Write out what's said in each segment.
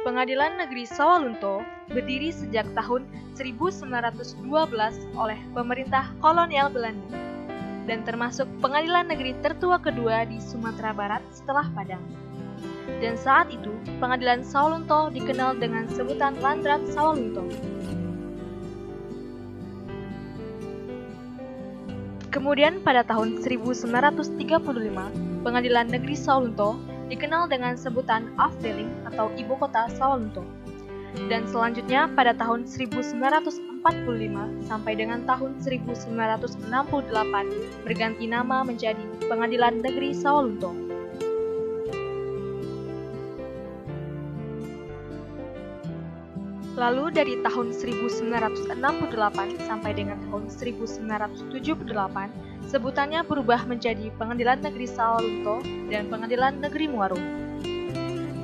Pengadilan Negeri Sawalunto berdiri sejak tahun 1912 oleh pemerintah kolonial Belanda dan termasuk pengadilan negeri tertua kedua di Sumatera Barat setelah Padang. Dan saat itu, Pengadilan Sawalunto dikenal dengan sebutan Landrat Sawalunto. Kemudian pada tahun 1935, Pengadilan Negeri Sawalunto dikenal dengan sebutan Afdeling atau Ibu Kota Sawalunto. Dan selanjutnya pada tahun 1945 sampai dengan tahun 1968 berganti nama menjadi Pengadilan Negeri Sawalunto. Lalu dari tahun 1968 sampai dengan tahun 1978, sebutannya berubah menjadi Pengadilan Negeri Sawalunto dan Pengadilan Negeri Muaro.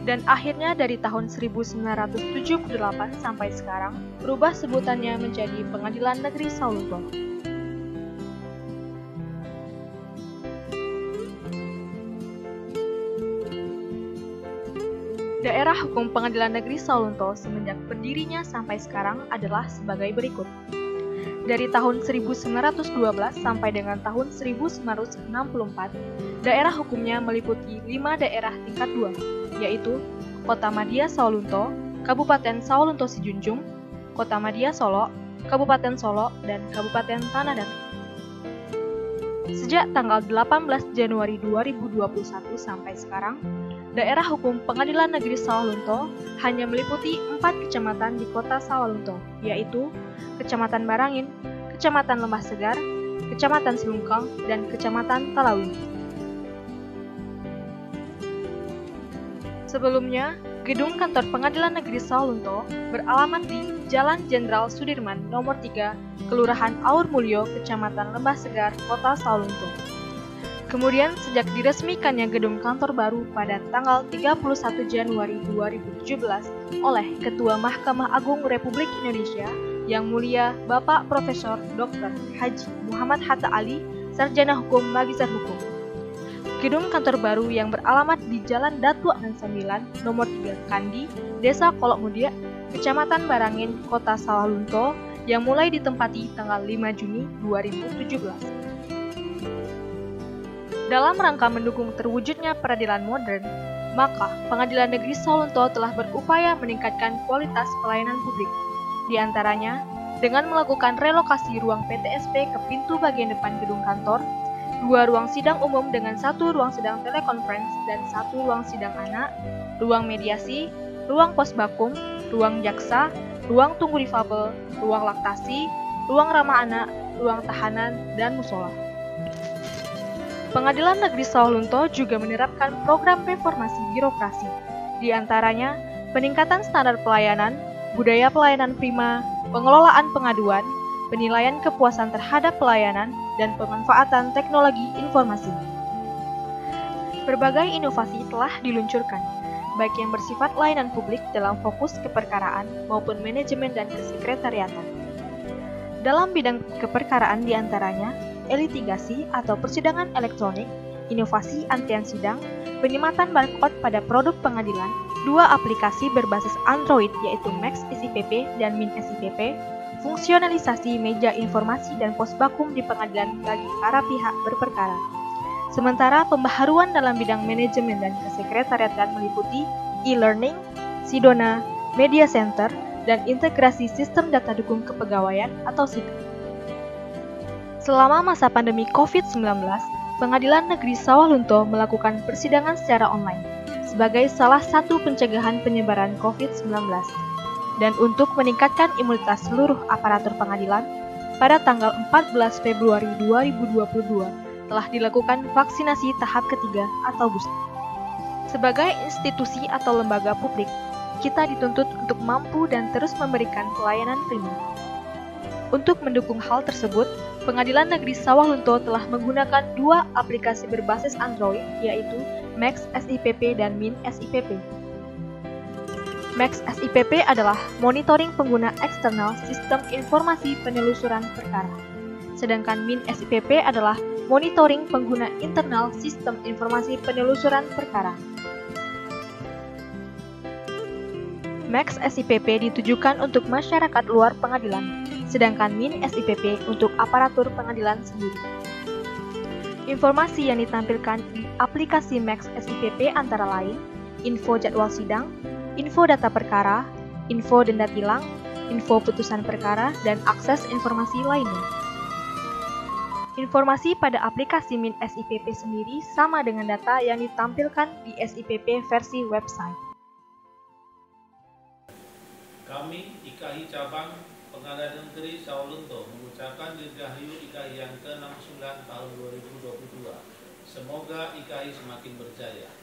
Dan akhirnya dari tahun 1978 sampai sekarang, berubah sebutannya menjadi Pengadilan Negeri Sawalunto. Daerah hukum Pengadilan Negeri Sawalunto semenjak berdirinya sampai sekarang adalah sebagai berikut. Dari tahun 1912 sampai dengan tahun 1964, daerah hukumnya meliputi 5 daerah tingkat 2, yaitu Kota Madia Sawalunto, Kabupaten Sawalunto Sijunjung, Kota Madia Solo, Kabupaten Solo, dan Kabupaten Tanah Datar. Sejak tanggal 18 Januari 2021 sampai sekarang, daerah hukum Pengadilan Negeri Sawalunto hanya meliputi 4 kecamatan di kota Sawalunto, yaitu Kecamatan Barangin, Kecamatan Lembah Segar, Kecamatan Selungkang, dan Kecamatan Talawi. Sebelumnya, gedung kantor Pengadilan Negeri Sawalunto beralamat di Jalan Jenderal Sudirman Nomor 3, Kelurahan Aur Mulyo, Kecamatan Lembah Segar, Kota Sawalunto. Kemudian, sejak diresmikannya gedung kantor baru pada tanggal 31 Januari 2017 oleh Ketua Mahkamah Agung Republik Indonesia Yang Mulia Bapak Profesor Dr. Haji Muhammad Hatta Ali, Sarjana Hukum Magister Hukum. Gedung kantor baru yang beralamat di Jalan Datu Anan 9, Nomor 3 Kandi, Desa Kolok Mudia, Kecamatan Barangin, Kota Sawalunto, yang mulai ditempati tanggal 5 Juni 2017. Dalam rangka mendukung terwujudnya peradilan modern, maka Pengadilan Negeri Sawalunto telah berupaya meningkatkan kualitas pelayanan publik. Di antaranya, dengan melakukan relokasi ruang PTSP ke pintu bagian depan gedung kantor, 2 ruang sidang umum dengan 1 ruang sidang telekonferensi dan 1 ruang sidang anak, ruang mediasi, ruang pos bakum, ruang jaksa, ruang tunggu difabel, ruang laktasi, ruang ramah anak, ruang tahanan, dan musola. Pengadilan Negeri Sawalunto juga menerapkan program reformasi birokrasi, di antaranya peningkatan standar pelayanan, budaya pelayanan prima, pengelolaan pengaduan, penilaian kepuasan terhadap pelayanan, dan pemanfaatan teknologi informasi. Berbagai inovasi telah diluncurkan, baik yang bersifat layanan publik dalam fokus keperkaraan maupun manajemen dan kesekretariatan. Dalam bidang keperkaraan diantaranya, e-litigasi atau persidangan elektronik, inovasi antrian sidang, penyematan barcode pada produk pengadilan, 2 aplikasi berbasis Android yaitu Max SIPP dan Min SIPP, fungsionalisasi meja informasi dan pos bakum di pengadilan bagi para pihak berperkara. Sementara pembaharuan dalam bidang manajemen dan kesekretariatan meliputi e-learning, Sidona, Media Center, dan integrasi sistem data dukung kepegawaian atau SIDK. Selama masa pandemi COVID-19, Pengadilan Negeri Sawalunto melakukan persidangan secara online sebagai salah satu pencegahan penyebaran COVID-19. Dan untuk meningkatkan imunitas seluruh aparatur pengadilan, pada tanggal 14 Februari 2022 telah dilakukan vaksinasi tahap ketiga atau booster. Sebagai institusi atau lembaga publik, kita dituntut untuk mampu dan terus memberikan pelayanan prima. Untuk mendukung hal tersebut, Pengadilan Negeri Sawalunto telah menggunakan 2 aplikasi berbasis Android, yaitu Max SIPP dan Min SIPP. Max SIPP adalah monitoring pengguna eksternal sistem informasi penelusuran perkara, sedangkan Min SIPP adalah monitoring pengguna internal sistem informasi penelusuran perkara. Max SIPP ditujukan untuk masyarakat luar pengadilan, sedangkan Min SIPP untuk aparatur pengadilan sendiri. Informasi yang ditampilkan di aplikasi Max SIPP antara lain info jadwal sidang, info data perkara, info denda tilang, info putusan perkara, dan akses informasi lainnya. Informasi pada aplikasi Min SIPP sendiri sama dengan data yang ditampilkan di SIPP versi website. Kami, IKHI Cabang Pengadilan Negeri Sawalunto mengucapkan Dirgahayu IKHI yang ke-69 tahun 2022. Semoga IKHI semakin berjaya.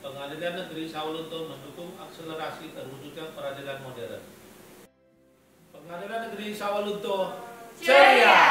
Pengadilan Negeri Sawalunto mendukung akselerasi terwujudnya peradilan modern. Pengadilan Negeri Sawalunto, ceria!